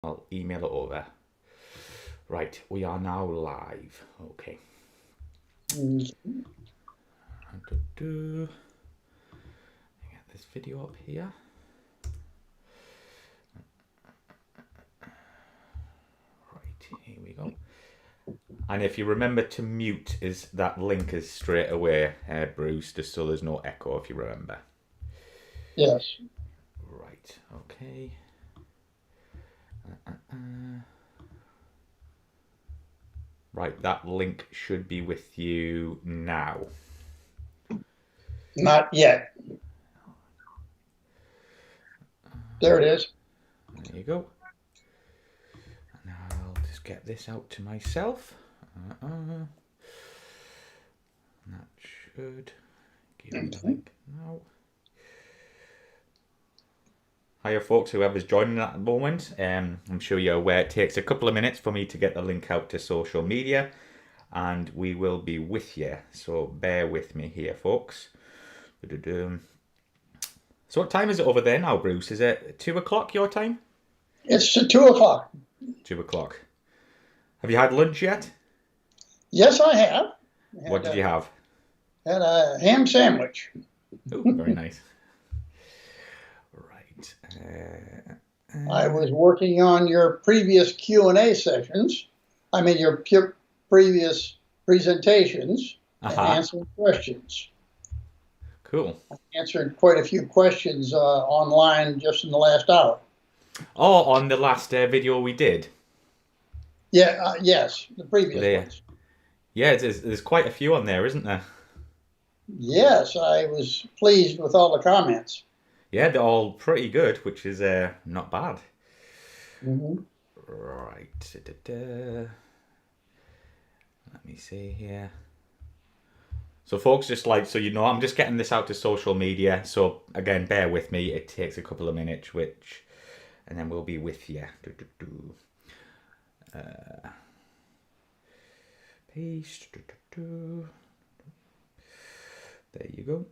I'll email it over. Right, we are now live. Okay. Get this video up here. Right, here we go. And if you remember to mute, is that link is straight away, Bruce, just so there's no echo if you remember. Yes. Right, okay. Right, that link should be with you now. Not yet. There it is. There you go. And I'll just get this out to myself. And that should give me the link now. Hiya folks, whoever's joining at the moment. I'm sure you're aware it takes a couple of minutes for me to get the link out to social media, and we will be with you. So bear with me here, folks. So what time is it over there now, Bruce? Is it 2 o'clock your time? It's 2 o'clock. 2 o'clock. Have you had lunch yet? Yes, I have. What did you have? Had a ham sandwich. Oh, very nice. Right. I was working on your previous Q&A sessions. I mean, your previous presentations and answering questions. Cool. I answered quite a few questions online just in the last hour. Oh, on the last video we did? Yeah, yes, the previous ones. Yeah, there's quite a few on there, isn't there? Yes, I was pleased with all the comments. Yeah, they're all pretty good, which is not bad. Mm-hmm. Right. Let me see here. So folks, just like, so you know, I'm just getting this out to social media. So again, bear with me. It takes a couple of minutes, and then we'll be with you. Paste. There you go.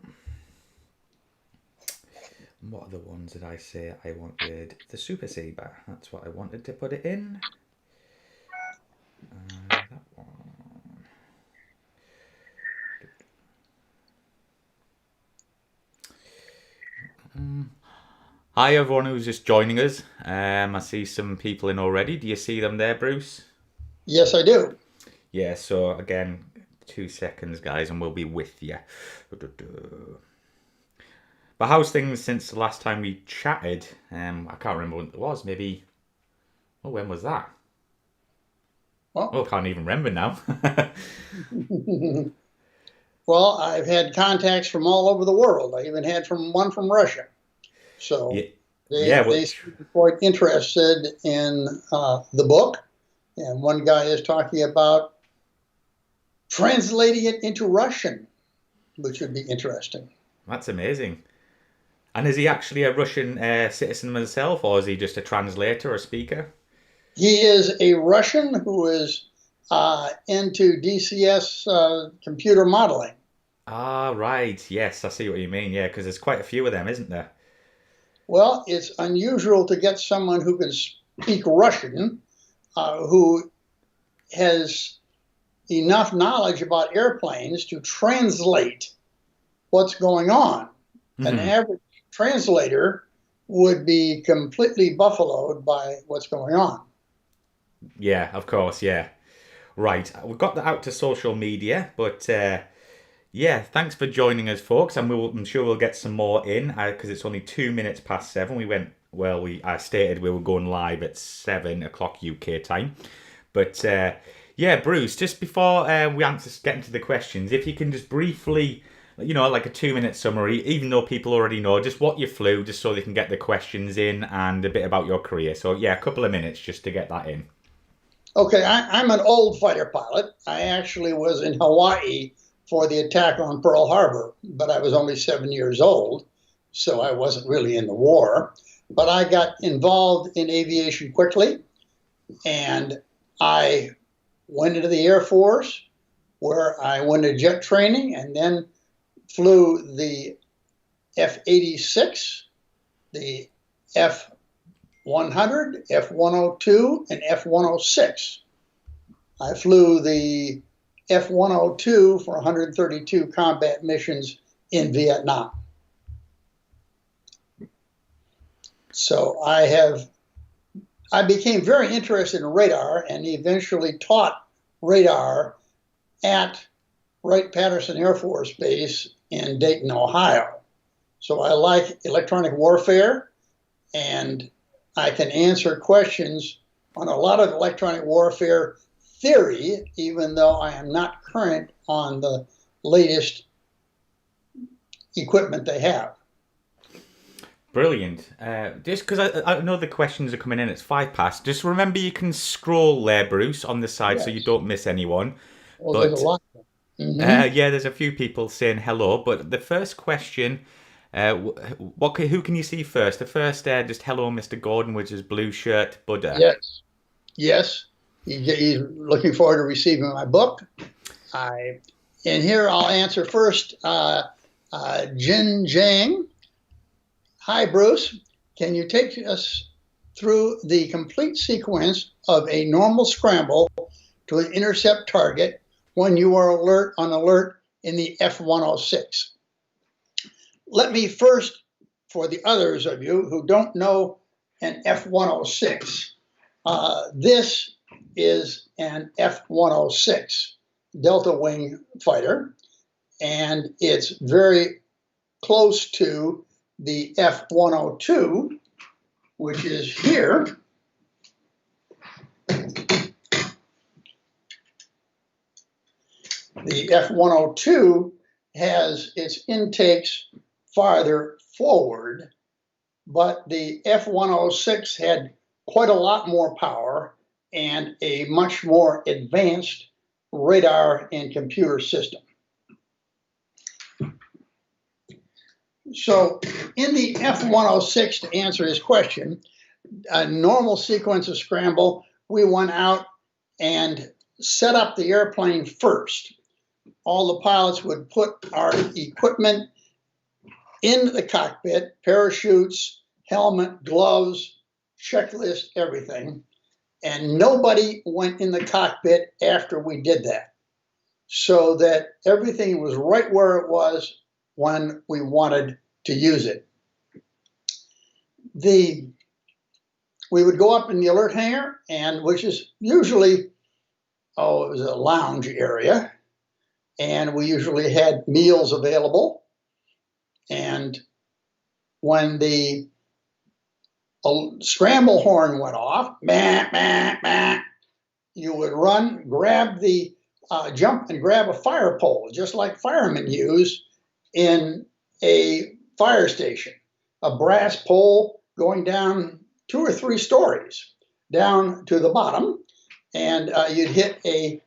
What are the ones that I say I wanted? The Super Saber. That's what I wanted to put it in. That one. Hi everyone who's just joining us. I see some people in already. Do you see them there, Bruce? Yes, I do. Yeah, so again, 2 seconds, guys, and we'll be with you. But how's things since the last time we chatted? I can't remember when it was. Maybe, when was that? I can't even remember now. Well, I've had contacts from all over the world. I even had one from Russia. So they seem quite interested in the book. And one guy is talking about translating it into Russian, which would be interesting. That's amazing. And is he actually a Russian citizen himself, or is he just a translator or speaker? He is a Russian who is into DCS computer modeling. Ah, right. Yes, I see what you mean. Yeah, because there's quite a few of them, isn't there? Well, it's unusual to get someone who can speak Russian, who has enough knowledge about airplanes to translate what's going on. Mm-hmm. An average translator would be completely buffaloed by what's going on. Yeah, of course, yeah. Right, we've got that out to social media, but yeah, thanks for joining us, folks, and I'm sure we'll get some more in, because it's only 2 minutes past 7. I stated we were going live at 7 o'clock UK time. But yeah, Bruce, just before we get into the questions, if you can just briefly, like a 2-minute summary, even though people already know, just what you flew, just so they can get the questions in, and a bit about your career. So yeah, a couple of minutes just to get that in. Okay, I'm an old fighter pilot. I actually was in Hawaii for the attack on Pearl Harbor, but I was only 7 years old, so I wasn't really in the war. But I got involved in aviation quickly, and I went into the Air Force, where I went to jet training, and then flew the F-86, the F-100, F-102, and F-106. I flew the F-102 for 132 combat missions in Vietnam. So I became very interested in radar and eventually taught radar at Wright-Patterson Air Force Base in Dayton, Ohio. So I like electronic warfare, and I can answer questions on a lot of electronic warfare theory, even though I am not current on the latest equipment they have. Brilliant. Just because I know the questions are coming in, it's 5 past. Just remember you can scroll there, Bruce, on the side so you Yes. don't miss anyone. Well, there's a But lot of them. yeah, there's a few people saying hello. But the first question, who can you see first? The first, just hello, Mr. Gordon, with his blue shirt, Buddha. Yes. Yes. He's looking forward to receiving my book. And here I'll answer first. Jin Jiang. Hi, Bruce. Can you take us through the complete sequence of a normal scramble to an intercept target when you are on alert in the F-106? Let me first, for the others of you who don't know an F-106, this is an F-106 Delta Wing fighter, and it's very close to the F-102, which is here. The F-102 has its intakes farther forward, but the F-106 had quite a lot more power and a much more advanced radar and computer system. So in the F-106, to answer his question, a normal sequence of scramble, we went out and set up the airplane first. All the pilots would put our equipment in the cockpit, parachutes, helmet, gloves, checklist, everything. And nobody went in the cockpit after we did that, so that everything was right where it was when we wanted to use it. We would go up in the alert hangar, and which is usually, it was a lounge area, and we usually had meals available. And when the scramble horn went off, bah, bah, bah, you would run, jump and grab a fire pole, just like firemen use in a fire station, a brass pole going down 2 or 3 stories down to the bottom, and you'd hit a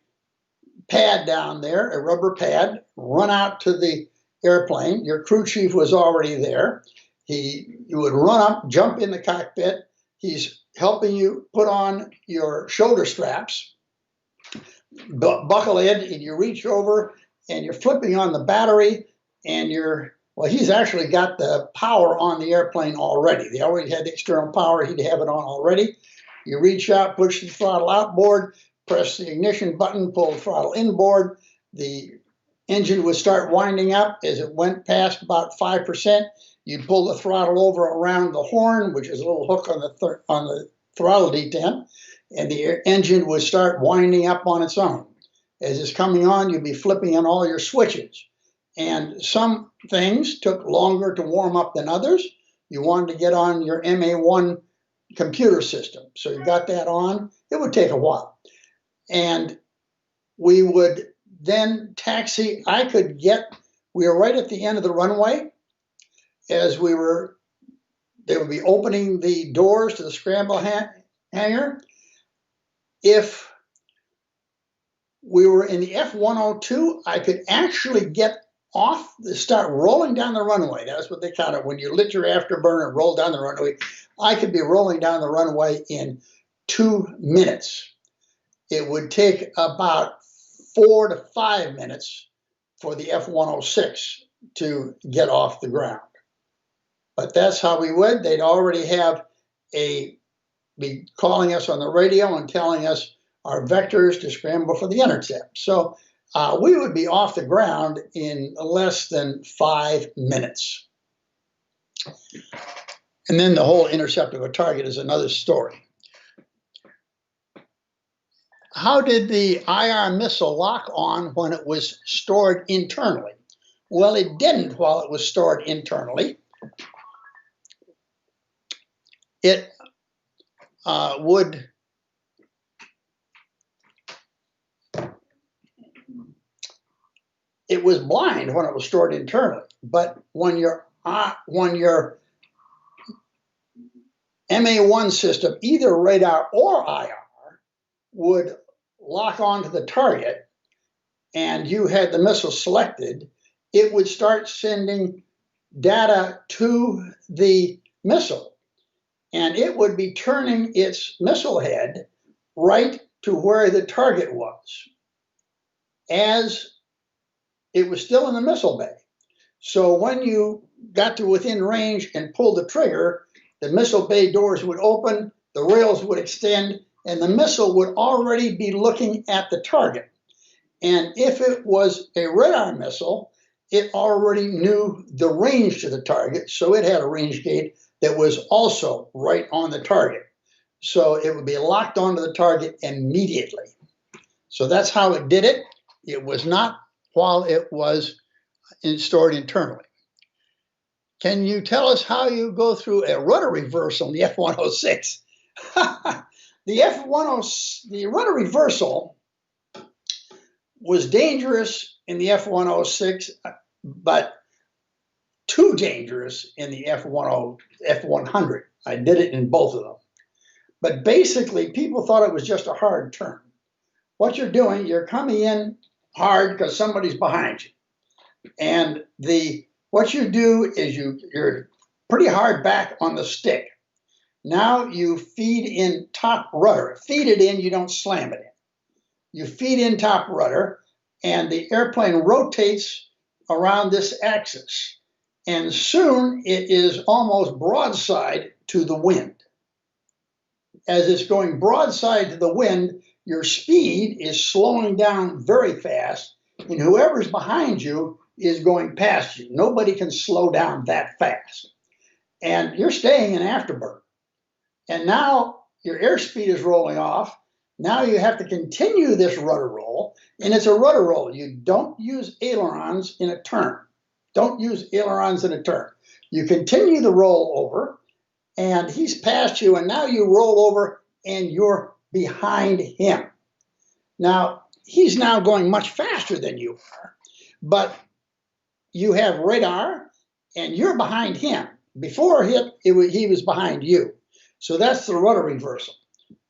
pad down there, a rubber pad, run out to the airplane. Your crew chief was already there. You would run up, jump in the cockpit. He's helping you put on your shoulder straps, buckle in, and you reach over and you're flipping on the battery, and he's actually got the power on the airplane already. They already had the external power. He'd have it on already. You reach out, push the throttle outboard, press the ignition button, pull the throttle inboard. The engine would start winding up. As it went past about 5%, you'd pull the throttle over around the horn, which is a little hook on the throttle detent, and the engine would start winding up on its own. As it's coming on, you'd be flipping on all your switches. And some things took longer to warm up than others. You wanted to get on your MA1 computer system. So you got that on. It would take a while. And we would then taxi. We were right at the end of the runway. They would be opening the doors to the scramble hangar. If we were in the F-102, I could actually get off, start rolling down the runway. That's what they count it. When you lit your afterburner and roll down the runway, I could be rolling down the runway in 2 minutes. It would take about 4 to 5 minutes for the F-106 to get off the ground. But that's how we would. They'd already have a be calling us on the radio and telling us our vectors to scramble for the intercept. So we would be off the ground in less than 5 minutes. And then the whole intercept of a target is another story. How did the IR missile lock on when it was stored internally? Well, it didn't while it was stored internally. It it was blind when it was stored internally, but when your MA1 system, either radar or IR, would lock onto the target and you had the missile selected, it would start sending data to the missile, and it would be turning its missile head right to where the target was as it was still in the missile bay. So when you got to within range and pulled the trigger, the missile bay doors would open, the rails would extend, and the missile would already be looking at the target. And if it was a radar missile, it already knew the range to the target, so it had a range gate that was also right on the target. So it would be locked onto the target immediately. So that's how it did it. It was not while it was stored internally. Can you tell us how you go through a rudder reversal on the F-106? The rudder reversal was dangerous in the F-106, but too dangerous in the F-100. I did it in both of them. But basically, people thought it was just a hard turn. What you're doing, you're coming in hard because somebody's behind you. And what you do is you're pretty hard back on the stick. Now you feed in top rudder. Feed it in, you don't slam it in. You feed in top rudder, and the airplane rotates around this axis. And soon it is almost broadside to the wind. As it's going broadside to the wind, your speed is slowing down very fast, and whoever's behind you is going past you. Nobody can slow down that fast. And you're staying in afterburner. And now your airspeed is rolling off. Now you have to continue this rudder roll, and it's a rudder roll. You don't use ailerons in a turn. Don't use ailerons in a turn. You continue the roll over, and he's past you, and now you roll over, and you're behind him. Now, he's now going much faster than you are, but you have radar, and you're behind him. Before he was behind you. So that's the rudder reversal.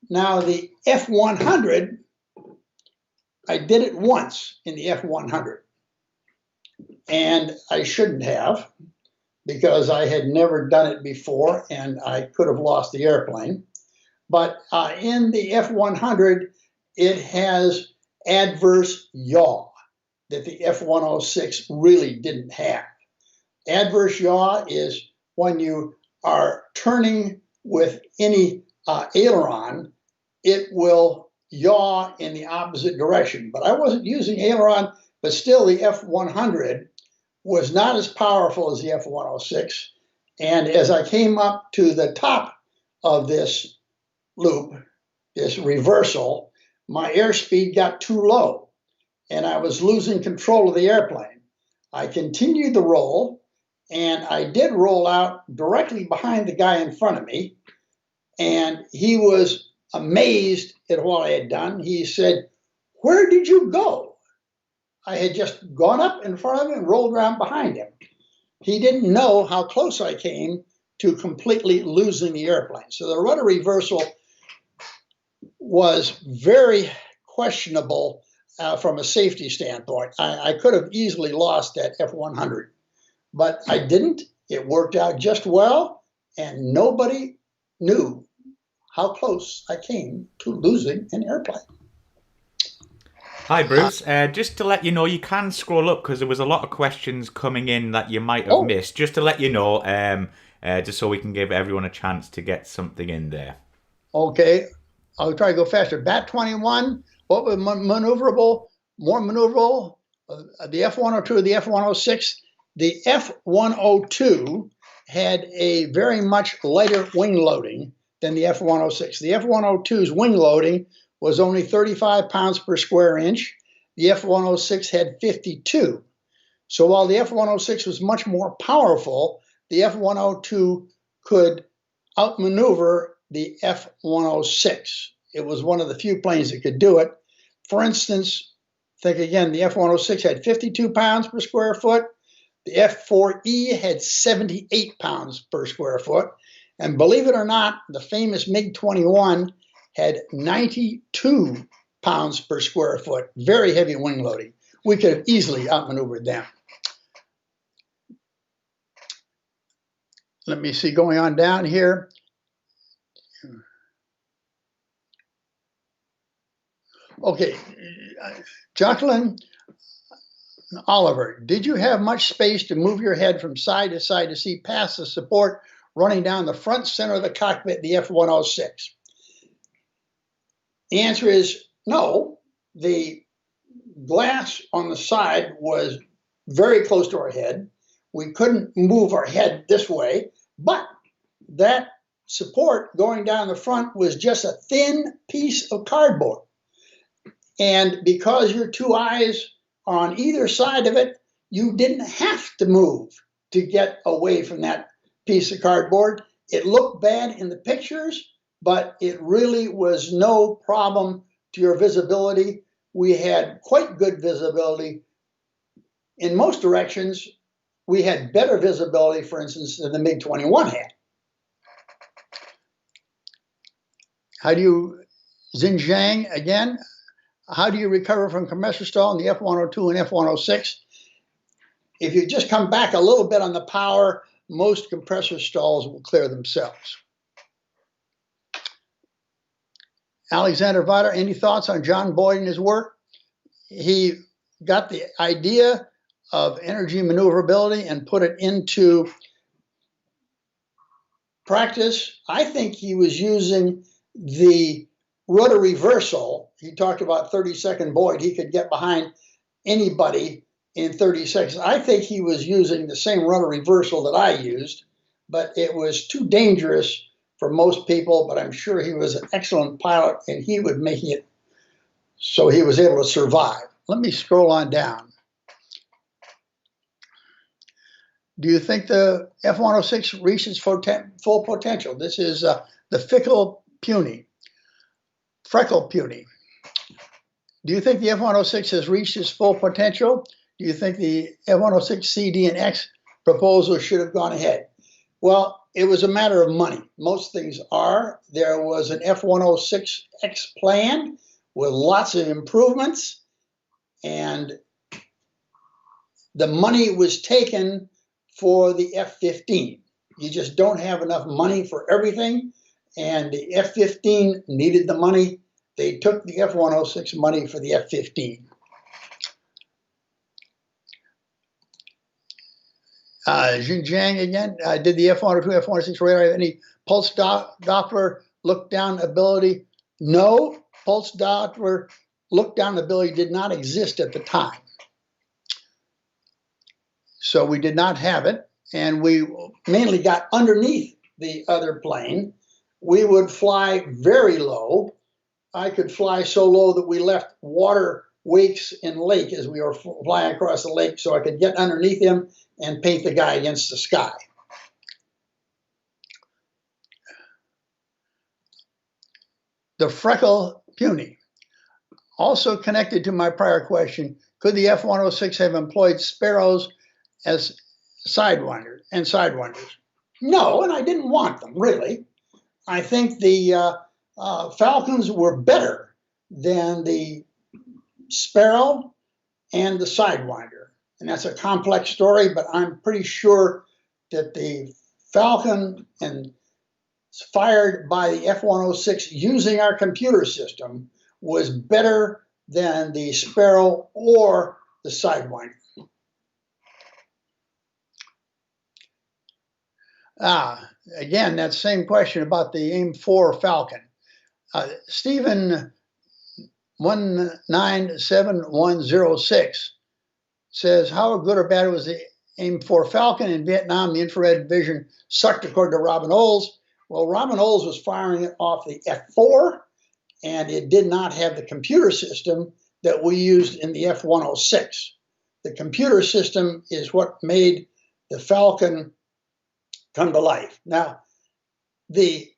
Now, the F-100, I did it once in the F-100. And I shouldn't have, because I had never done it before, and I could have lost the airplane. But in the F-100, it has adverse yaw that the F-106 really didn't have. Adverse yaw is when you are turning with any aileron, it will yaw in the opposite direction. But I wasn't using aileron, but still the F-100 was not as powerful as the F-106. And as I came up to the top of this loop, this reversal, my airspeed got too low, and I was losing control of the airplane. I continued the roll, and I did roll out directly behind the guy in front of me, and he was amazed at what I had done. He said, "Where did you go?" I had just gone up in front of him and rolled around behind him. He didn't know how close I came to completely losing the airplane. So the rudder reversal was very questionable from a safety standpoint. I could have easily lost that F-100, but I didn't. It worked out just well, and nobody knew how close I came to losing an airplane. Hi, Bruce. Just to let you know, you can scroll up because there was a lot of questions coming in that you might have missed. Just to let you know, just so we can give everyone a chance to get something in there. Okay, I'll try to go faster. Bat 21, what was maneuverable, more maneuverable? The F-102, the F-106. The F-102 had a very much lighter wing loading than the F-106. The F-102's wing loading was only 35 pounds per square inch. The F-106 had 52. So while the F-106 was much more powerful, the F-102 could outmaneuver the F-106. It was one of the few planes that could do it. For instance, think again, the F-106 had 52 pounds per square foot. The F-4E had 78 pounds per square foot. And believe it or not, the famous MiG-21 had 92 pounds per square foot, very heavy wing loading. We could have easily outmaneuvered them. Let me see, going on down here. Okay, Jacqueline Oliver, did you have much space to move your head from side to see past the support running down the front center of the cockpit, the F-106? The answer is no. The glass on the side was very close to our head. We couldn't move our head this way, but that support going down the front was just a thin piece of cardboard. And because your two eyes are on either side of it, you didn't have to move to get away from that piece of cardboard. It looked bad in the pictures, but it really was no problem to your visibility. We had quite good visibility. In most directions, we had better visibility, for instance, than the MiG-21 had. How do you, Xinjiang again, how do you recover from compressor stall in the F-102 and F-106? If you just come back a little bit on the power, most compressor stalls will clear themselves. Alexander Viter, any thoughts on John Boyd and his work? He got the idea of energy maneuverability and put it into practice. I think he was using the rudder reversal. He talked about 30-second Boyd. He could get behind anybody in 30 seconds. I think he was using the same rudder reversal that I used, but it was too dangerous for most people, but I'm sure he was an excellent pilot and he was making it so he was able to survive. Let me scroll on down. Do you think the F-106 reaches full potential? This is the Freckle Puny. Do you think the F-106 has reached its full potential? Do you think the F-106 CD and X proposal should have gone ahead? Well, it was a matter of money. Most things are. There was an F-106X plan with lots of improvements, and the money was taken for the F-15. You just don't have enough money for everything, and the F-15 needed the money. They took the F-106 money for the F-15. Xinjiang again, did the F-102, F-106 radar have any pulse Doppler look-down ability? No, pulse Doppler look-down ability did not exist at the time. So we did not have it, and we mainly got underneath the other plane. We would fly very low. I could fly so low that we left water wakes in lake as we were flying across the lake, so I could get underneath him and paint the guy against the sky. The Freckle Puny. Also connected to my prior question, could the F-106 have employed sparrows as sidewinders? No, and I didn't want them, really. I think the Falcons were better than the Sparrow and the Sidewinder. And that's a complex story, but I'm pretty sure that the Falcon and fired by the F-106 using our computer system was better than the Sparrow or the Sidewinder. Again, that same question about the AIM-4 Falcon. Stephen 197106 says, how good or bad was the aim for Falcon in Vietnam? The infrared vision sucked, according to Robin Olds. Well, Robin Olds was firing it off the F-4, and it did not have the computer system that we used in the F-106. The computer system is what made the Falcon come to life. Now, the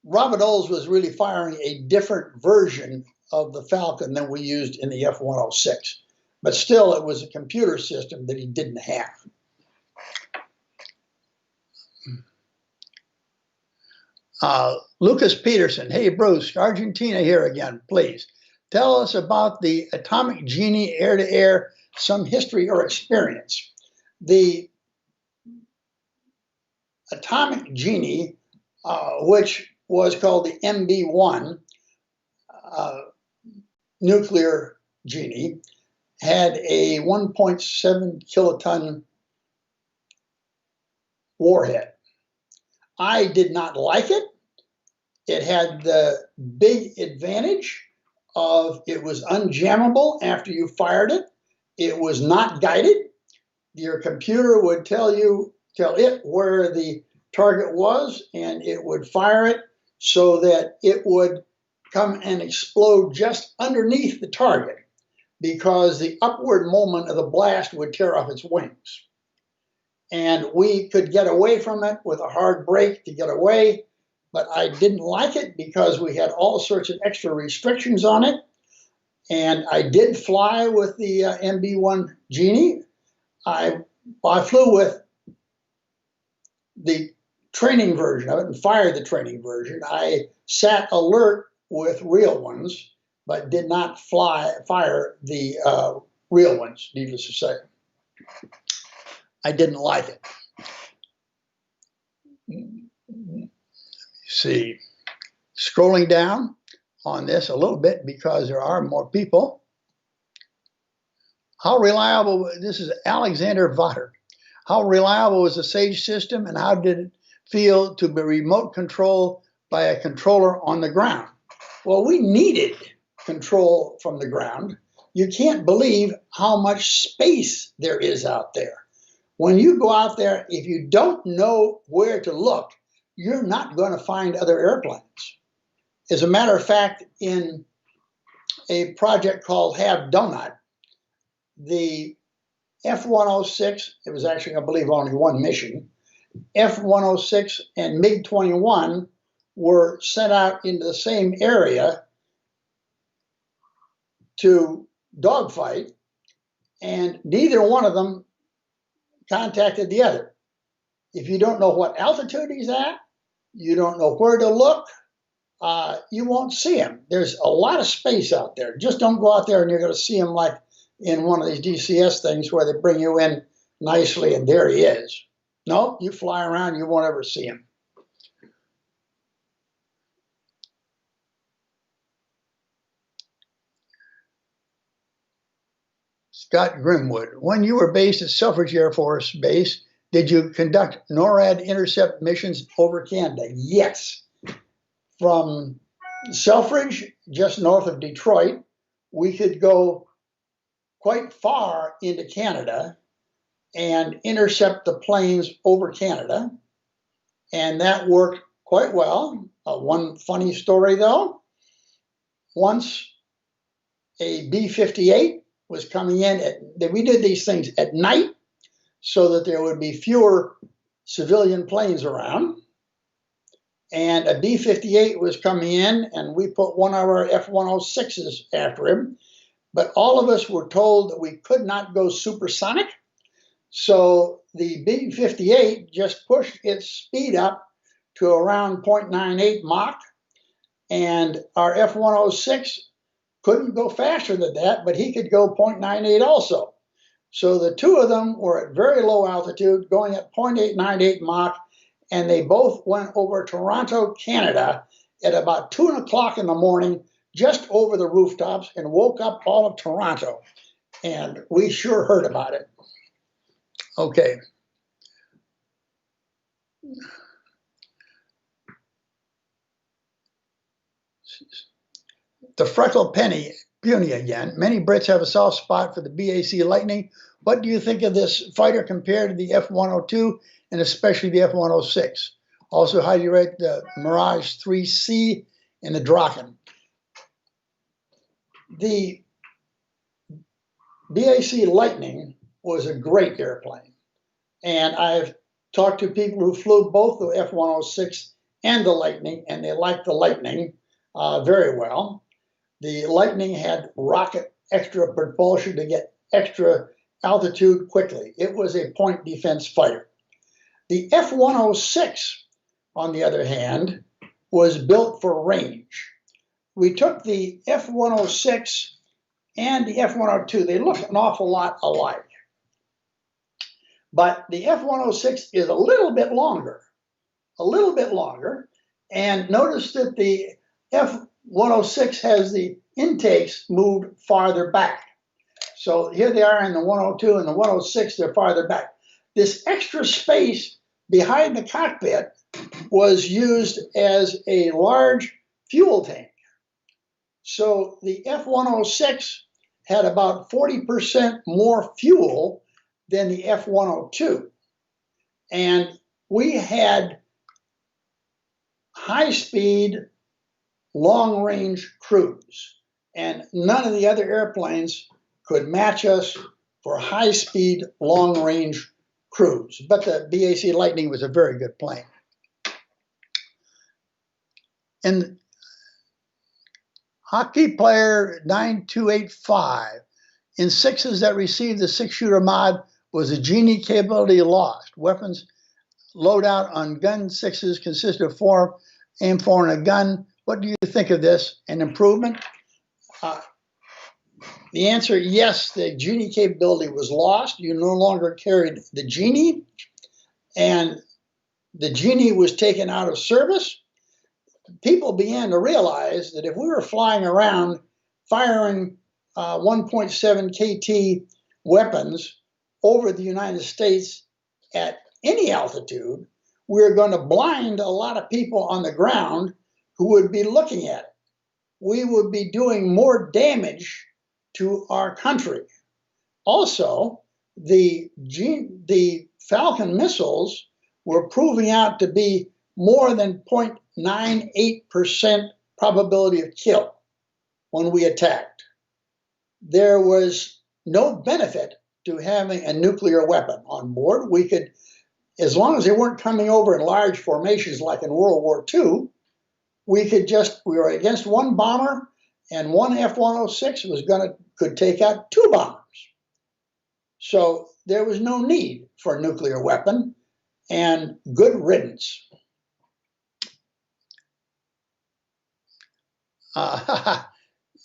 Robin Olds was really firing a different version of the Falcon than we used in the F-106. But still, it was a computer system that he didn't have. Lucas Peterson, hey Bruce, Argentina here again, please. Tell us about the Atomic Genie air-to-air, some history or experience. The Atomic Genie, which was called the MB-1 nuclear genie, had a 1.7 kiloton warhead. I did not like it. It had the big advantage of it was unjammable after you fired it. It was not guided. Your computer would tell it where the target was, and it would fire it so that it would come and explode just underneath the target, because the upward moment of the blast would tear off its wings. And we could get away from it with a hard brake to get away, but I didn't like it because we had all sorts of extra restrictions on it. And I did fly with the MB-1 Genie. I flew with the training version of it and fired the training version. I sat alert with real ones, but did not fire the real ones, needless to say. I didn't like it. See, scrolling down on this a little bit because there are more people. How reliable, this is Alexander Votter. How reliable was the SAGE system, and how did it feel to be remote control by a controller on the ground? Well, we needed control from the ground. You can't believe how much space there is out there. When you go out there, if you don't know where to look, you're not going to find other airplanes. As a matter of fact, in a project called Have Donut, the F-106, it was actually, I believe, only one mission, F-106 and MiG-21 were sent out into the same area to dogfight, and neither one of them contacted the other. If you don't know what altitude he's at, you don't know where to look, you won't see him. There's a lot of space out there. Just don't go out there and you're going to see him like in one of these DCS things where they bring you in nicely and there he is. No, you fly around, you won't ever see him. Scott Grimwood, when you were based at Selfridge Air Force Base, did you conduct NORAD intercept missions over Canada? Yes. From Selfridge, just north of Detroit, we could go quite far into Canada and intercept the planes over Canada. And that worked quite well. One funny story, though. Once a B-58 was coming in, we did these things at night so that there would be fewer civilian planes around. And a B-58 was coming in, and we put one of our F-106s after him. But all of us were told that we could not go supersonic. So the B-58 just pushed its speed up to around 0.98 Mach. And our F-106 couldn't go faster than that, but he could go 0.98 also. So the two of them were at very low altitude, going at 0.898 Mach, and they both went over Toronto, Canada at about 2 o'clock in the morning, just over the rooftops, and woke up all of Toronto. And we sure heard about it. Okay. The freckle puny again. Many Brits have a soft spot for the BAC Lightning. What do you think of this fighter compared to the F-102 and especially the F-106? Also, how do you rate the Mirage 3C and the Draken? The BAC Lightning was a great airplane. And I've talked to people who flew both the F-106 and the Lightning, and they liked the Lightning very well. The Lightning had rocket extra propulsion to get extra altitude quickly. It was a point defense fighter. The F-106, on the other hand, was built for range. We took the F-106 and the F-102. They look an awful lot alike. But the F-106 is a little bit longer. And notice that the F-106 has the intakes moved farther back. So here they are in the 102 and the 106, they're farther back. This extra space behind the cockpit was used as a large fuel tank. So the F-106 had about 40% more fuel than the F-102. And we had high-speed, long-range cruise. And none of the other airplanes could match us for high-speed, long-range cruise. But the BAC Lightning was a very good plane. And Hockey Player 9285, in sixes that received the six-shooter mod, was a Genie capability lost. Weapons loadout on gun sixes consist of 4 aim-4 and a gun. What do you think of this? An improvement? The answer, yes, the Genie capability was lost. You no longer carried the Genie, and the Genie was taken out of service. People began to realize that if we were flying around firing 1.7 KT weapons over the United States at any altitude, we were going to blind a lot of people on the ground who would be looking at it. We would be doing more damage to our country. Also, the Falcon missiles were proving out to be more than 0.98% probability of kill when we attacked. There was no benefit to having a nuclear weapon on board. We could, as long as they weren't coming over in large formations like in World War II, we were against one bomber, and one F-106 could take out 2 bombers. So there was no need for a nuclear weapon, and good riddance.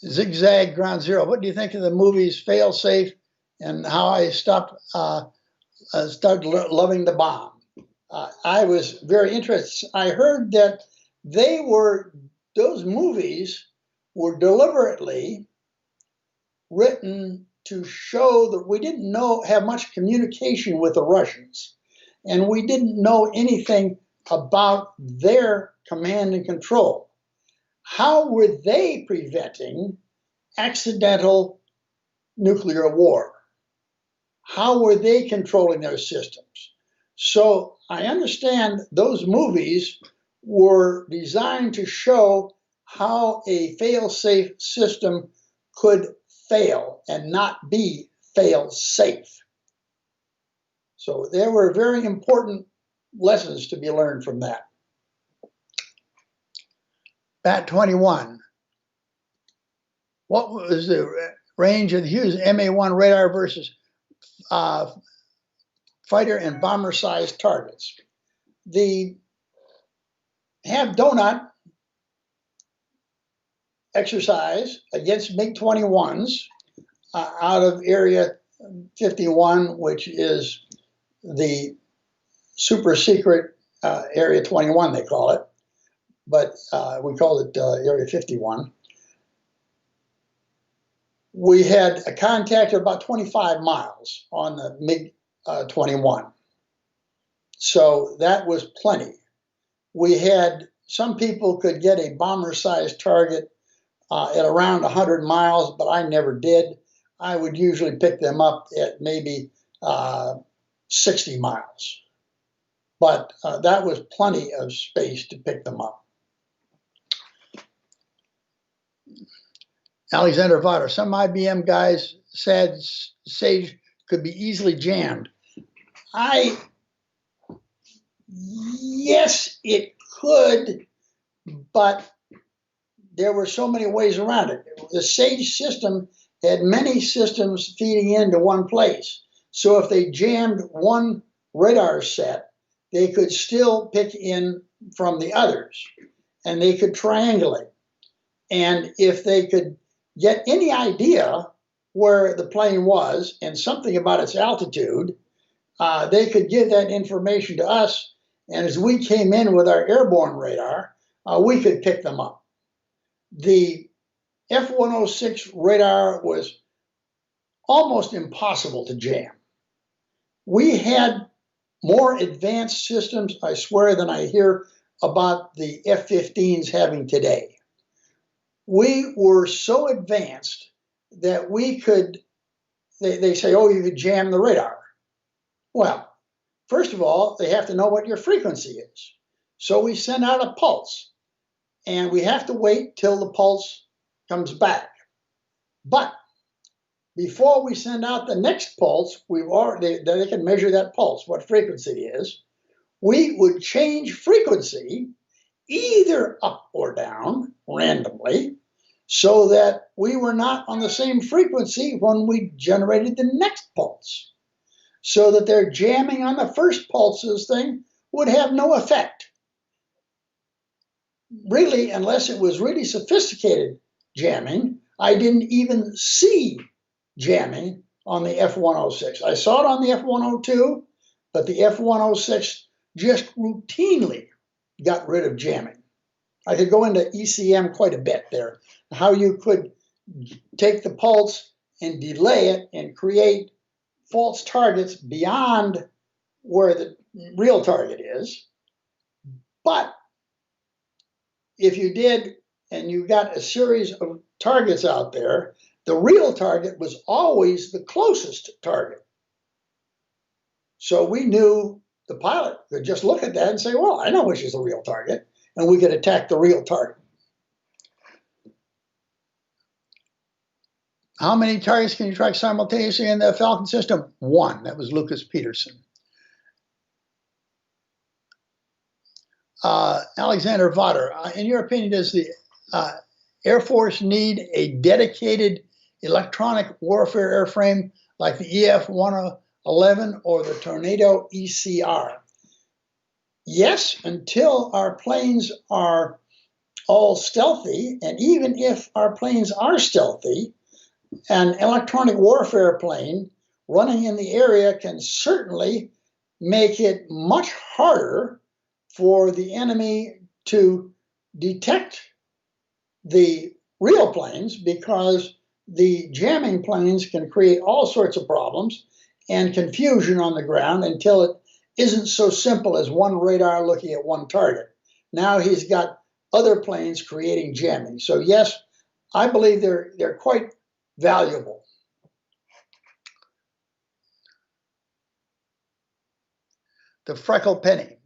Zigzag Ground Zero. What do you think of the movies Fail Safe and how I started loving the bomb? I was very interested. I heard that those movies were deliberately written to show that we didn't have much communication with the Russians, and we didn't know anything about their command and control. How were they preventing accidental nuclear war? How were they controlling their systems? So I understand those movies were designed to show how a fail-safe system could fail and not be fail-safe. So there were very important lessons to be learned from that. Bat 21. What was the range of the Hughes MA-1 radar versus fighter and bomber-sized targets? The have donut exercise against MiG-21s out of Area 51, which is the super secret Area 21, they call it, but we call it Area 51. We had a contact of about 25 miles on the MiG-21. So that was plenty. We had some people could get a bomber-sized target at around 100 miles, but I never did. I would usually pick them up at maybe 60 miles. But that was plenty of space to pick them up. Alexander Votter, some IBM guys said Sage could be easily jammed. Yes, it could, but there were so many ways around it. The Sage system had many systems feeding into one place. So if they jammed one radar set, they could still pick in from the others, and they could triangulate. And if they could get any idea where the plane was and something about its altitude, they could give that information to us. And as we came in with our airborne radar, we could pick them up. The F-106 radar was almost impossible to jam. We had more advanced systems, I swear, than I hear about the F-15s having today. We were so advanced that we could, they say, oh, you could jam the radar. Well, first of all, they have to know what your frequency is. So we send out a pulse, and we have to wait till the pulse comes back. But before we send out the next pulse, they can measure that pulse, what frequency it is. We would change frequency either up or down randomly so that we were not on the same frequency when we generated the next pulse. So that their jamming on the first pulses thing would have no effect. Really, unless it was really sophisticated jamming, I didn't even see jamming on the F-106. I saw it on the F-102, but the F-106 just routinely got rid of jamming. I could go into ECM quite a bit there, how you could take the pulse and delay it and create false targets beyond where the real target is. But if you did, and you got a series of targets out there, the real target was always the closest target. So we knew the pilot could just look at that and say, well, I know which is the real target, and we could attack the real target. How many targets can you track simultaneously in the Falcon system? One. That was Lucas Peterson. Alexander Votter, in your opinion, does the Air Force need a dedicated electronic warfare airframe like the EF-111 or the Tornado ECR? Yes, until our planes are all stealthy, and even if our planes are stealthy, an electronic warfare plane running in the area can certainly make it much harder for the enemy to detect the real planes, because the jamming planes can create all sorts of problems and confusion on the ground until it isn't so simple as one radar looking at one target. Now he's got other planes creating jamming. So yes, I believe they're quite valuable. The Freckle Penny.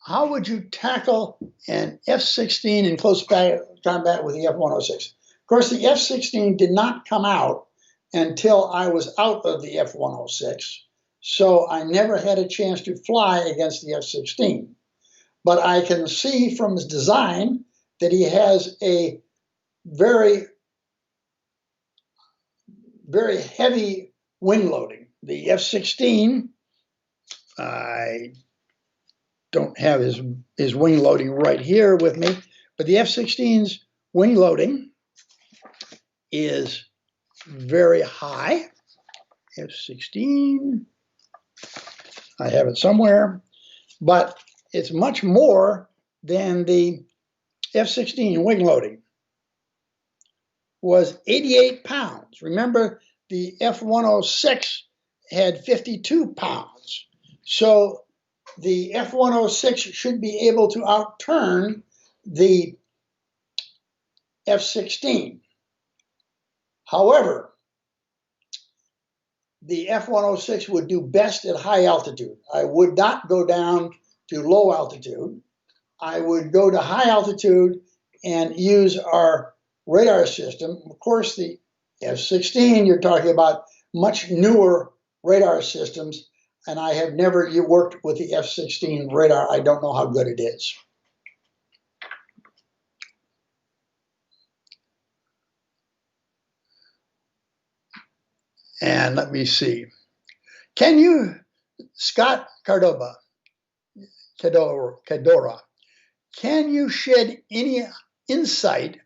How would you tackle an F-16 in close combat with the F-106? Of course, the F-16 did not come out until I was out of the F-106, so I never had a chance to fly against the F-16. But I can see from his design that he has a very, very heavy wing loading. The F-16, I don't have his wing loading right here with me, but the F-16's wing loading is very high. F-16, I have it somewhere, but it's much more than the F-16 wing loading. Was 88 pounds. Remember, the F-106 had 52 pounds. So the F-106 should be able to outturn the F-16. However, the F-106 would do best at high altitude. I would not go down to low altitude. I would go to high altitude and use our radar system. Of course, the F-16, you're talking about much newer radar systems, and I have never worked with the F-16 radar. I don't know how good it is. And let me see. Can you, Scott Cadora, can you shed any insight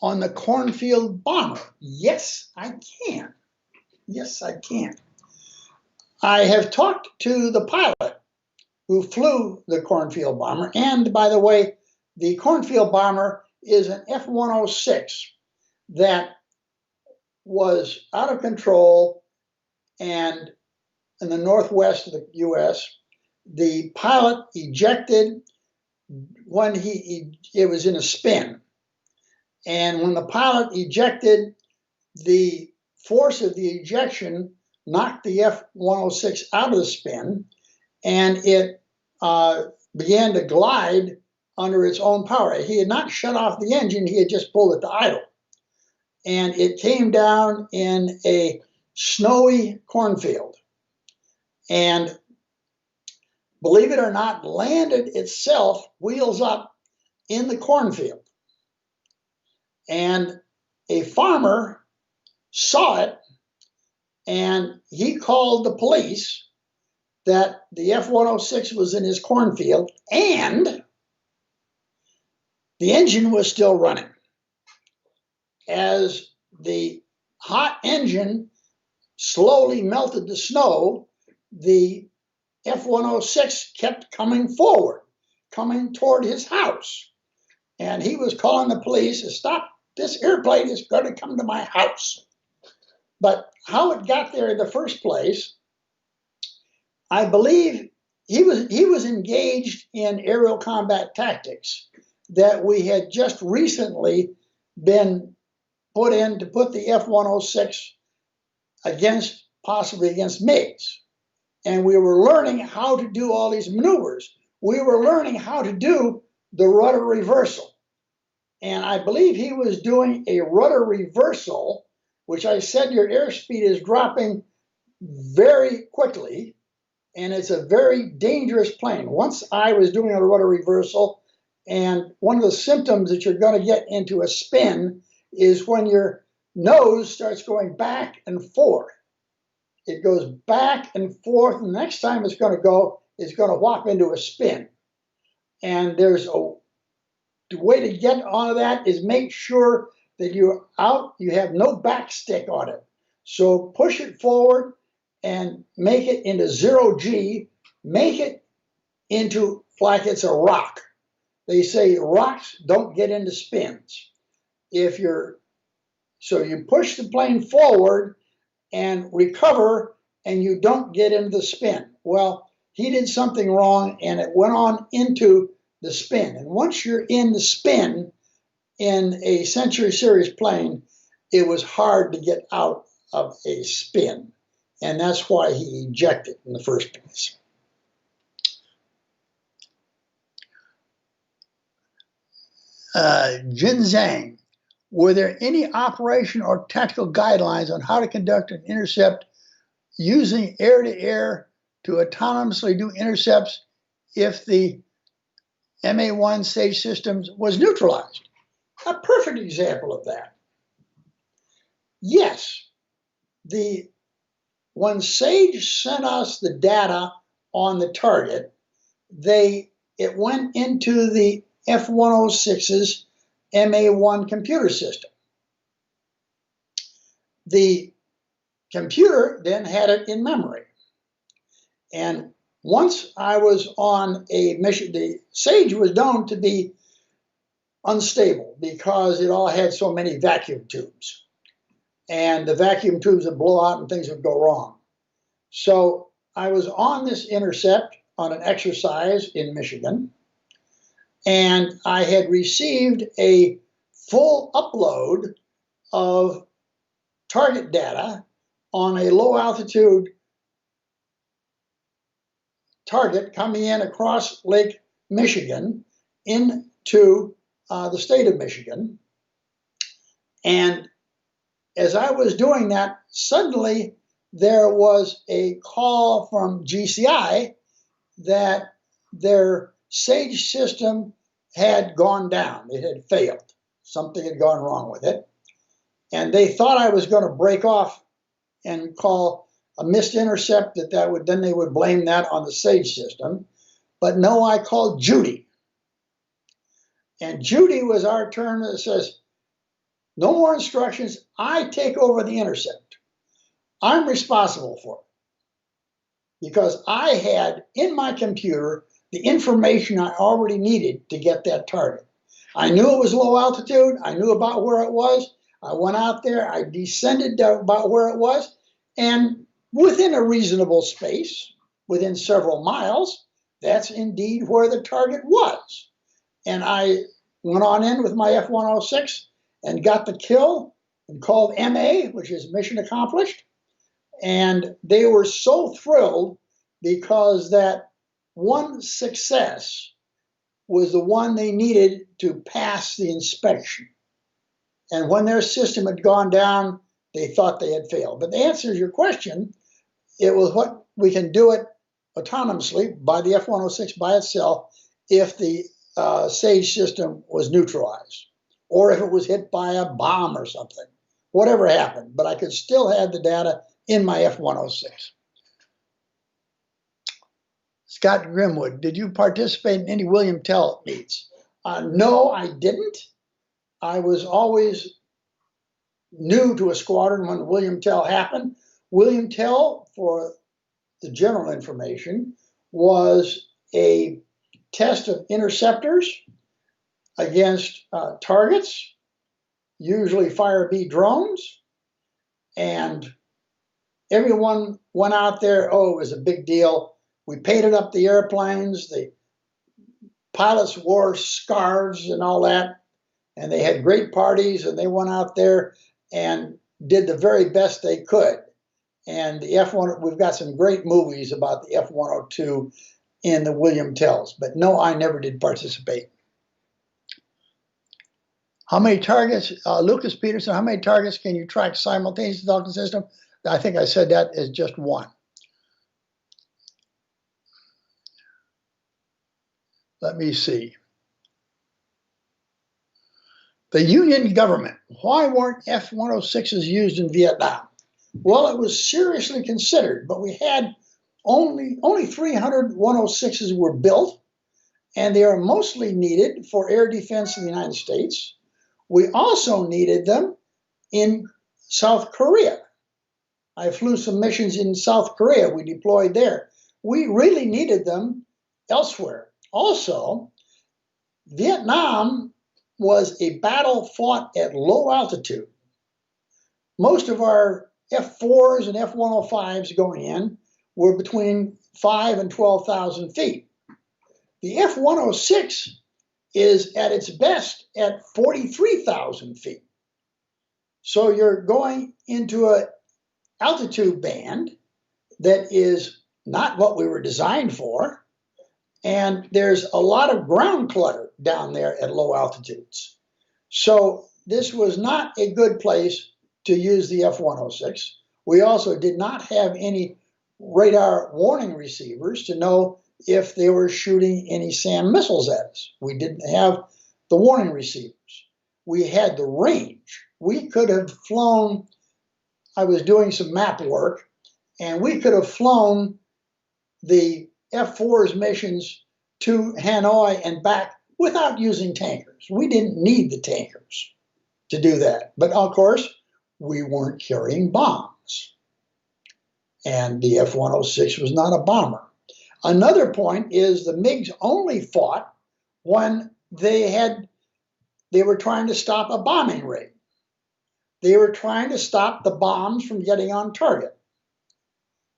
on the cornfield bomber? Yes, I can. Yes, I can. I have talked to the pilot who flew the cornfield bomber. And by the way, the cornfield bomber is an F-106 that was out of control, and in the northwest of the U.S., the pilot ejected when it was in a spin. And when the pilot ejected, the force of the ejection knocked the F-106 out of the spin, and it began to glide under its own power. He had not shut off the engine, he had just pulled it to idle. And it came down in a snowy cornfield. And believe it or not, landed itself, wheels up, in the cornfield. And a farmer saw it, and he called the police that the F-106 was in his cornfield, and the engine was still running. As the hot engine slowly melted the snow, the F-106 kept coming forward, coming toward his house. And he was calling the police to stop. This airplane is going to come to my house. But how it got there in the first place, I believe he was engaged in aerial combat tactics that we had just recently been put in to put the F-106 possibly against MiGs. And we were learning how to do all these maneuvers. We were learning how to do the rudder reversal. And I believe he was doing a rudder reversal, which I said your airspeed is dropping very quickly, and it's a very dangerous plane. Once I was doing a rudder reversal, and one of the symptoms that you're going to get into a spin is when your nose starts going back and forth. It goes back and forth, and the next time it's going to go, it's going to whop into a spin. And there's a way to get onto that is make sure that you have no backstick on it. So push it forward and make it into 0G, make it into like it's a rock. They say rocks don't get into spins. So you push the plane forward and recover, and you don't get into the spin. Well, he did something wrong, and it went on into the spin. And once you're in the spin in a Century Series plane, it was hard to get out of a spin. And that's why he ejected in the first place. Jin Zhang, were there any operation or tactical guidelines on how to conduct an intercept using air-to-air to autonomously do intercepts if the MA-1 stage systems was neutralized? A perfect example of that. Yes, when Sage sent us the data on the target, it went into the F-106's MA-1 computer system. The computer then had it in memory. And once I was on a mission, the Sage was known to be unstable because it all had so many vacuum tubes. And the vacuum tubes would blow out and things would go wrong. So I was on this intercept on an exercise in Michigan, and I had received a full upload of target data on a low altitude target coming in across Lake Michigan into the state of Michigan. And as I was doing that, suddenly there was a call from GCI that their SAGE system had gone down. It had failed. Something had gone wrong with it. And they thought I was going to break off and call a missed intercept, then they would blame that on the SAGE system. But no, I called Judy. And Judy was our term that says, no more instructions. I take over the intercept. I'm responsible for it because I had in my computer the information I already needed to get that target. I knew it was low altitude. I knew about where it was. I went out there. I descended to about where it was. And within a reasonable space, within several miles, that's indeed where the target was. And I went on in with my F-106 and got the kill and called MA, which is mission accomplished. And they were so thrilled because that one success was the one they needed to pass the inspection. And when their system had gone down, they thought they had failed. But the answer to your question, it was what we can do it autonomously by the F-106 by itself if the SAGE system was neutralized or if it was hit by a bomb or something, whatever happened. But I could still have the data in my F-106. Scott Grimwood, did you participate in any William Tell meets? No, I didn't. I was always new to a squadron when William Tell happened. William Tell, for the general information, was a test of interceptors against targets, usually Fire B drones, and everyone went out there. Oh, it was a big deal. We painted up the airplanes. The pilots wore scarves and all that, and they had great parties, and they went out there and did the very best they could. And the F-1, we've got some great movies about the F-102 in the William Tells, but no, I never did participate. How many targets, Lucas Peterson, how many targets can you track simultaneously with the system? I think I said that is just one. Let me see. The Union government, why weren't F-106s used in Vietnam? Well, it was seriously considered, but we had only 300 106s were built, and they are mostly needed for air defense in the United States. We also needed them in South Korea. I flew some missions in South Korea. We deployed there. We really needed them elsewhere. Also, Vietnam was a battle fought at low altitude. Most of our F-4s and F-105s going in were between 5,000 and 12,000 feet. The F-106 is at its best at 43,000 feet. So you're going into an altitude band that is not what we were designed for, and there's a lot of ground clutter down there at low altitudes. So this was not a good place to use the F-106. We also did not have any radar warning receivers to know if they were shooting any SAM missiles at us. We didn't have the warning receivers. We had the range. We could have flown, I was doing some map work, and we could have flown the F-4's missions to Hanoi and back without using tankers. We didn't need the tankers to do that. But of course, we weren't carrying bombs. And the F-106 was not a bomber. Another point is the MiGs only fought when they were trying to stop a bombing raid. They were trying to stop the bombs from getting on target.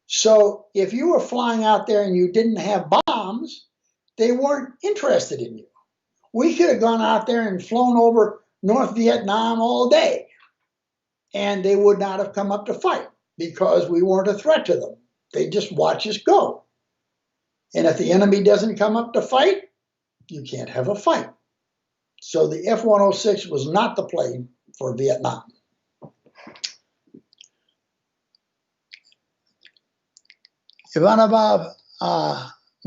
So if you were flying out there and you didn't have bombs, bombs, they weren't interested in you. We could have gone out there and flown over North Vietnam all day, and they would not have come up to fight because we weren't a threat to them. They just watch us go. And if the enemy doesn't come up to fight, you can't have a fight. So the F-106 was not the plane for Vietnam. Ivanova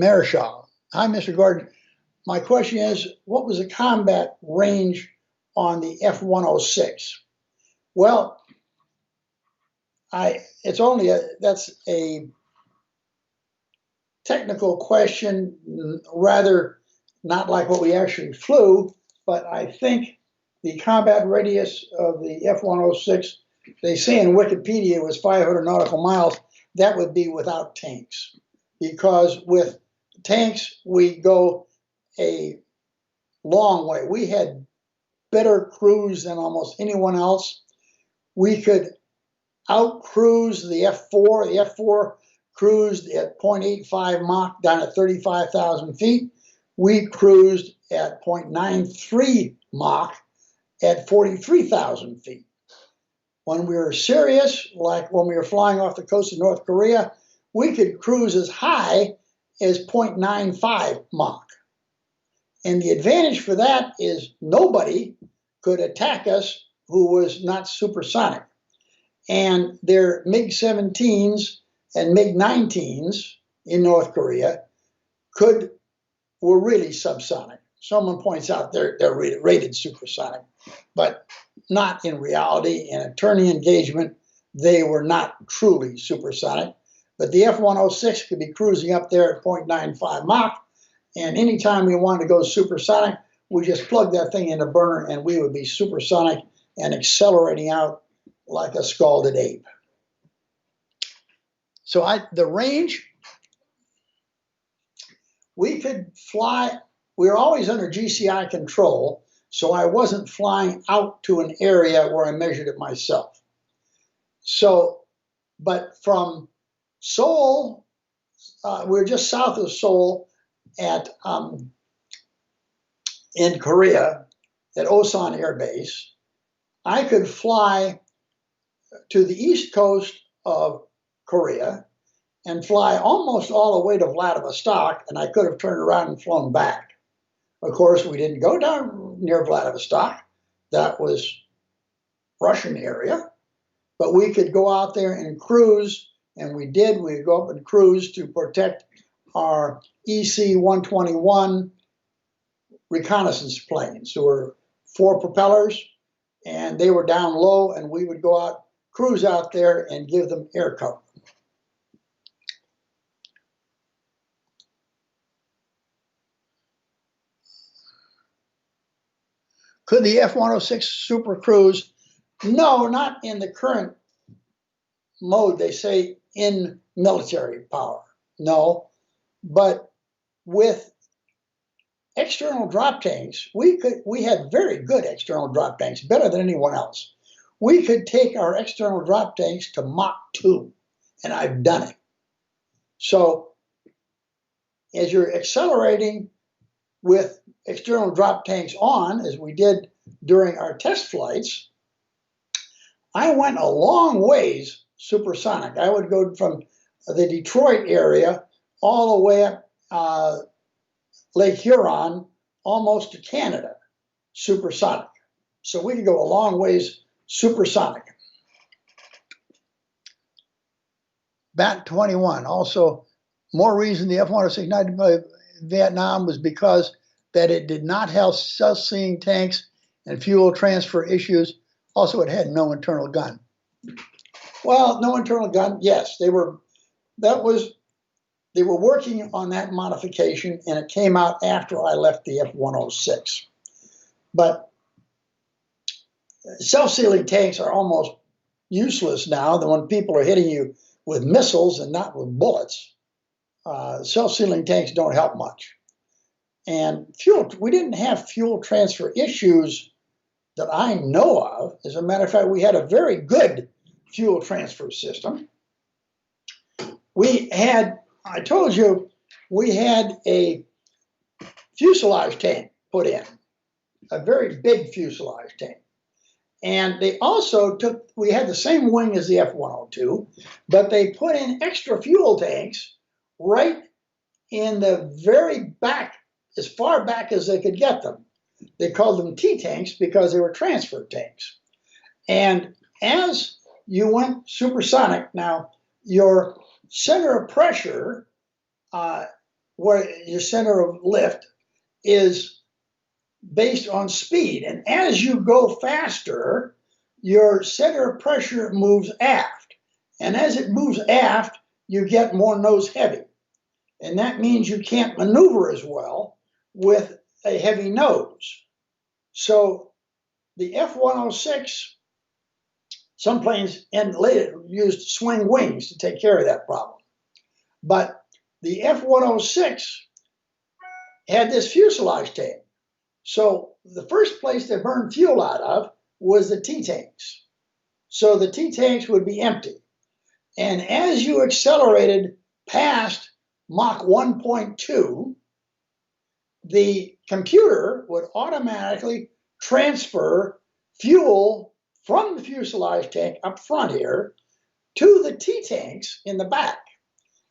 Marischal. Hi, Mr. Gordon. My question is, what was the combat range on the F-106? Well, that's a technical question, rather not like what we actually flew, but I think the combat radius of the F-106, they say in Wikipedia, was 500 nautical miles. That would be without tanks, because with tanks, we go a long way. We had better crews than almost anyone else. We could out-cruise the F-4. The F-4 cruised at 0.85 Mach down at 35,000 feet. We cruised at 0.93 Mach at 43,000 feet. When we were serious, like when we were flying off the coast of North Korea, we could cruise as high as 0.95 Mach. And the advantage for that is nobody could attack us who was not supersonic. And their MiG-17s and MiG-19s in North Korea were really subsonic. Someone points out they're rated supersonic, but not in reality. In a turning engagement, they were not truly supersonic. But the F-106 could be cruising up there at 0.95 Mach, and anytime we wanted to go supersonic, we just plug that thing in a burner and we would be supersonic and accelerating out like a scalded ape. So the range, we could fly, we were always under GCI control, so I wasn't flying out to an area where I measured it myself. So, but from Seoul, we were just south of Seoul at in Korea at Osan Air Base. I could fly to the east coast of Korea and fly almost all the way to Vladivostok, and I could have turned around and flown back. Of course, we didn't go down near Vladivostok. That was Russian area. But we could go out there and cruise, and we did. We'd go up and cruise to protect our EC-121 reconnaissance planes. There were 4 propellers, and they were down low, and we would go out, cruise out there, and give them air cover. Could the F-106 super cruise? No, not in the current mode. They say in military power. No, but with external drop tanks, we had very good external drop tanks, better than anyone else. We could take our external drop tanks to Mach 2, and I've done it. So as you're accelerating with external drop tanks on, as we did during our test flights, I went a long ways supersonic. I would go from the Detroit area all the way up Lake Huron, almost to Canada, supersonic. So we could go a long ways supersonic. Bat 21, also more reason the F-106 not deployed Vietnam was because that it did not have self-seeing tanks and fuel transfer issues. Also, it had no internal gun. Well, no internal gun, yes. They were working on that modification, and it came out after I left the F-106. But self-sealing tanks are almost useless now. When people are hitting you with missiles and not with bullets, self-sealing tanks don't help much. And fuel, we didn't have fuel transfer issues that I know of. As a matter of fact, we had a very good fuel transfer system. We had, I told you, we had a fuselage tank put in, a very big fuselage tank. And they also took, we had the same wing as the F-102, but they put in extra fuel tanks right in the very back, as far back as they could get them. They called them T-tanks because they were transfer tanks. And as you went supersonic, now your center of pressure, where your center of lift is based on speed. And as you go faster, your center of pressure moves aft. And as it moves aft, you get more nose heavy. And that means you can't maneuver as well with a heavy nose. So the F-106, some planes and later used swing wings to take care of that problem. But the F-106 had this fuselage tank. So the first place they burned fuel out of was the T-tanks. So the T-tanks would be empty. And as you accelerated past Mach 1.2, the computer would automatically transfer fuel from the fuselage tank up front here to the T-tanks in the back.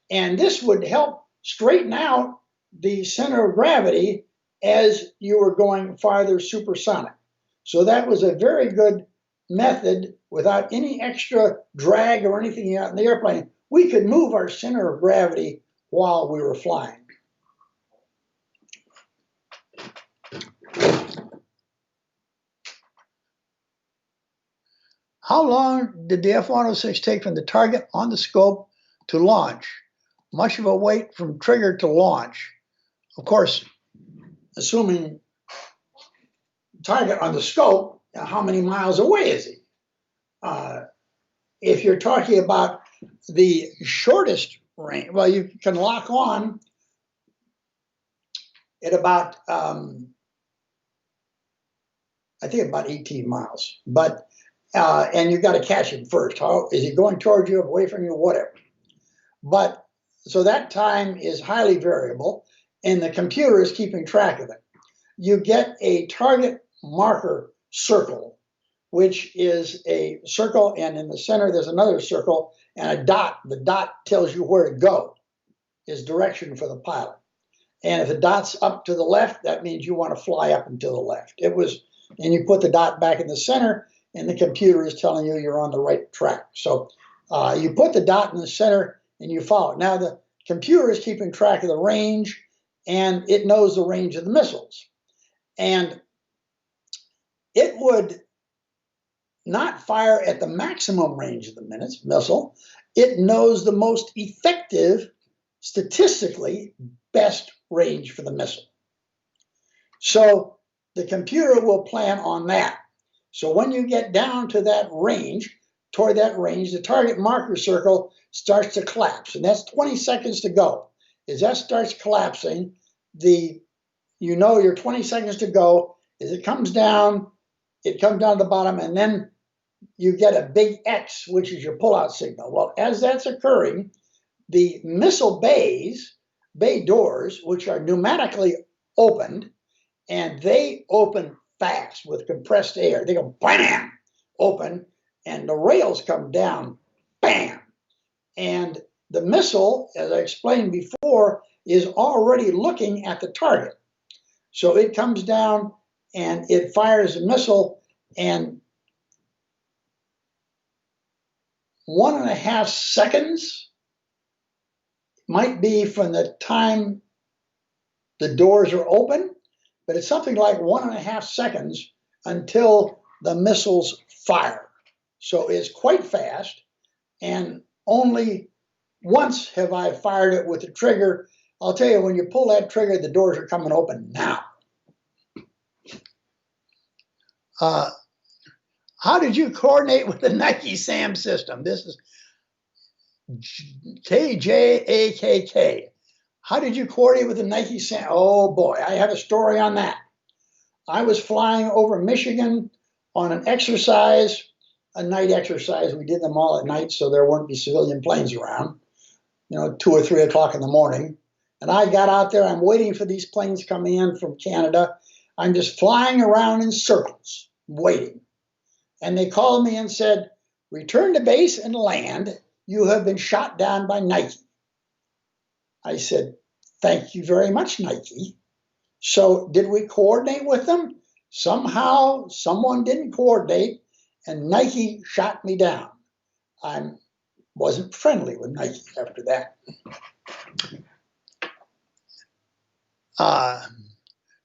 And this would help straighten out the center of gravity as you were going farther supersonic. So that was a very good method without any extra drag or anything out in the airplane. We could move our center of gravity while we were flying. How long did the F-106 take from the target on the scope to launch? Much of a wait from trigger to launch. Of course, assuming target on the scope, how many miles away is he? If you're talking about the shortest range, well, you can lock on at about, I think about 18 miles. But and you've got to catch him first. How is he going toward you, away from you, whatever. But so that time is highly variable, and the computer is keeping track of it. You get a target marker circle, which is a circle, and in the center there's another circle and a dot. The dot tells you where to go, is direction for the pilot. And if the dot's up to the left, that means you want to fly up and to the left. And you put the dot back in the center, and the computer is telling you you're on the right track. So you put the dot in the center and you follow. Now the computer is keeping track of the range, and it knows the range of the missiles. And it would not fire at the maximum range of the missile. It knows the most effective, statistically best range for the missile. So the computer will plan on that. So when you get down to that range, toward that range, the target marker circle starts to collapse, and that's 20 seconds to go. As that starts collapsing, your 20 seconds to go. As it comes down to the bottom, and then you get a big X, which is your pullout signal. Well, as that's occurring, the missile bay doors, which are pneumatically opened, and they open fast with compressed air. They go bam, open, and the rails come down, bam. And the missile, as I explained before, is already looking at the target. So it comes down and it fires a missile, and 1.5 seconds might be from the time the doors are open, but it's something like 1.5 seconds until the missiles fire. So it's quite fast, and only once have I fired it with the trigger. I'll tell you, when you pull that trigger, the doors are coming open now. How did you coordinate with the Nike SAM system? This is KJAKK. How did you coordinate with the Nike SAM? Oh boy, I have a story on that. I was flying over Michigan on an exercise, a night exercise. We did them all at night so there wouldn't be civilian planes around, 2 or 3 o'clock in the morning. And I got out there. I'm waiting for these planes coming in from Canada. I'm just flying around in circles, waiting. And they called me and said, return to base and land. You have been shot down by Nike. I said, thank you very much, Nike. So did we coordinate with them? Somehow, someone didn't coordinate, and Nike shot me down. I wasn't friendly with Nike after that.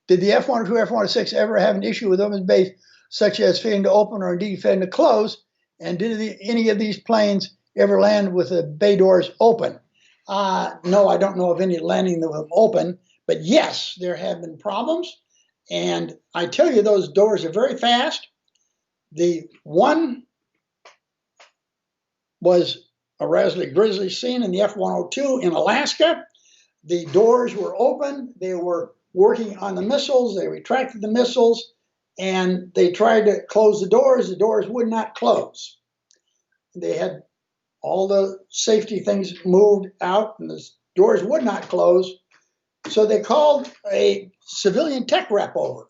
Did the F-102, F-106 ever have an issue with women's base, such as failing to open or indeed failing to close? And did any of these planes ever land with the bay doors open? No, I don't know of any landing that was open, but yes, there have been problems. And I tell you, those doors are very fast. The one was a Raspberry Grizzly scene in the F-102 in Alaska. The doors were open. They were working on the missiles. They retracted the missiles, and they tried to close the doors. The doors would not close. They had all the safety things moved out, and the doors would not close. So they called a civilian tech rep over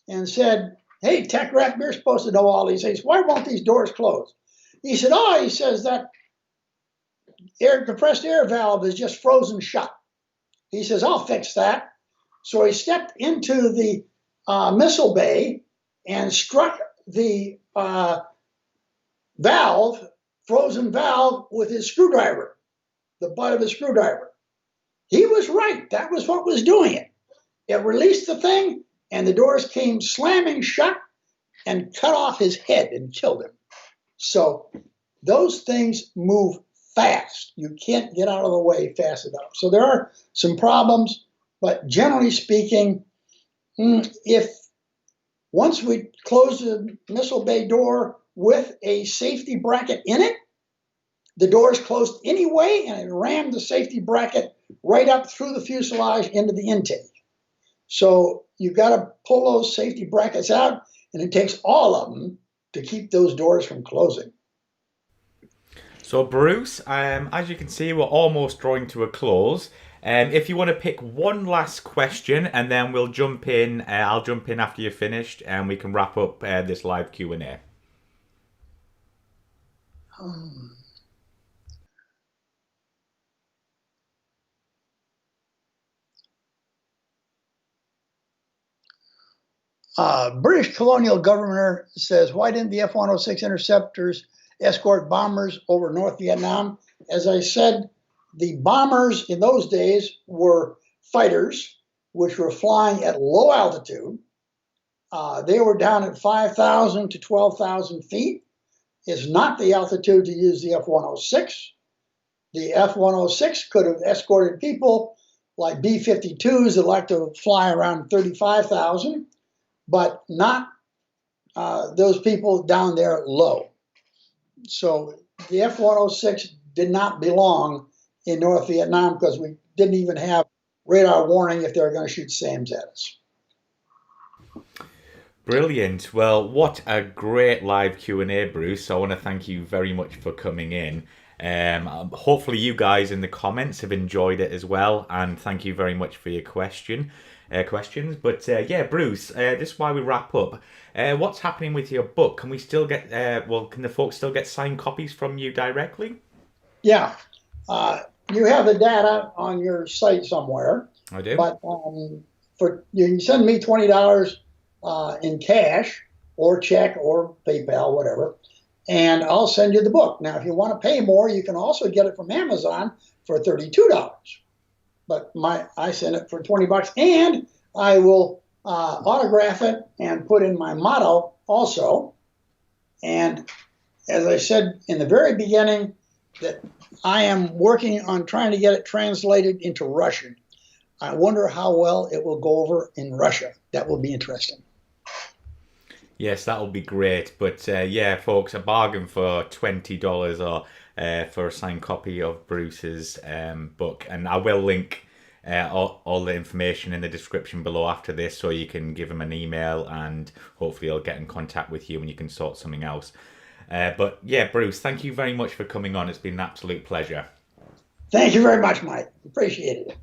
and said, hey, tech rep, you're supposed to know all these things. Why won't these doors close? He said, he says that compressed air valve is just frozen shut. He says, I'll fix that. So he stepped into the missile bay and struck the frozen valve with his screwdriver, the butt of his screwdriver. He was right. That was what was doing it. It released the thing, and the doors came slamming shut and cut off his head and killed him. So those things move fast. You can't get out of the way fast enough. So there are some problems, but generally speaking, if once we close the missile bay door with a safety bracket in it, the door is closed anyway, and it rammed the safety bracket right up through the fuselage into the intake. So you've got to pull those safety brackets out, and it takes all of them to keep those doors from closing. So Bruce, as you can see, we're almost drawing to a close. If you want to pick one last question, and then we'll jump in, I'll jump in after you're finished, and we can wrap up this live Q&A. British colonial governor says, why didn't the F-106 interceptors escort bombers over North Vietnam? As I said, the bombers in those days were fighters, which were flying at low altitude. They were down at 5,000 to 12,000 feet. It's not the altitude to use the F-106. The F-106 could have escorted people like B-52s that like to fly around 35,000, but not those people down there low. So the F-106 did not belong in North Vietnam because we didn't even have radar warning if they were going to shoot SAMs at us. Brilliant. Well, what a great live Q&A, Bruce. I want to thank you very much for coming in. Hopefully you guys in the comments have enjoyed it as well, and thank you very much for your questions. But yeah, Bruce, this is why we wrap up. What's happening with your book? Can we still get can the folks still get signed copies from you directly? Yeah, you have the data on your site somewhere. I do. But you can send me $20 in cash or check or PayPal, whatever, and I'll send you the book. Now, if you want to pay more, you can also get it from Amazon for $32. But I send it for $20, and I will autograph it and put in my motto also. And as I said in the very beginning, that I am working on trying to get it translated into Russian. I wonder how well it will go over in Russia. That will be interesting. Yes, that will be great. But yeah, folks, a bargain for $20 or for a signed copy of Bruce's book. And I will link all the information in the description below after this, so you can give him an email and hopefully he'll get in contact with you and you can sort something else. But yeah, Bruce, thank you very much for coming on. It's been an absolute pleasure. Thank you very much, Mike. Appreciate it.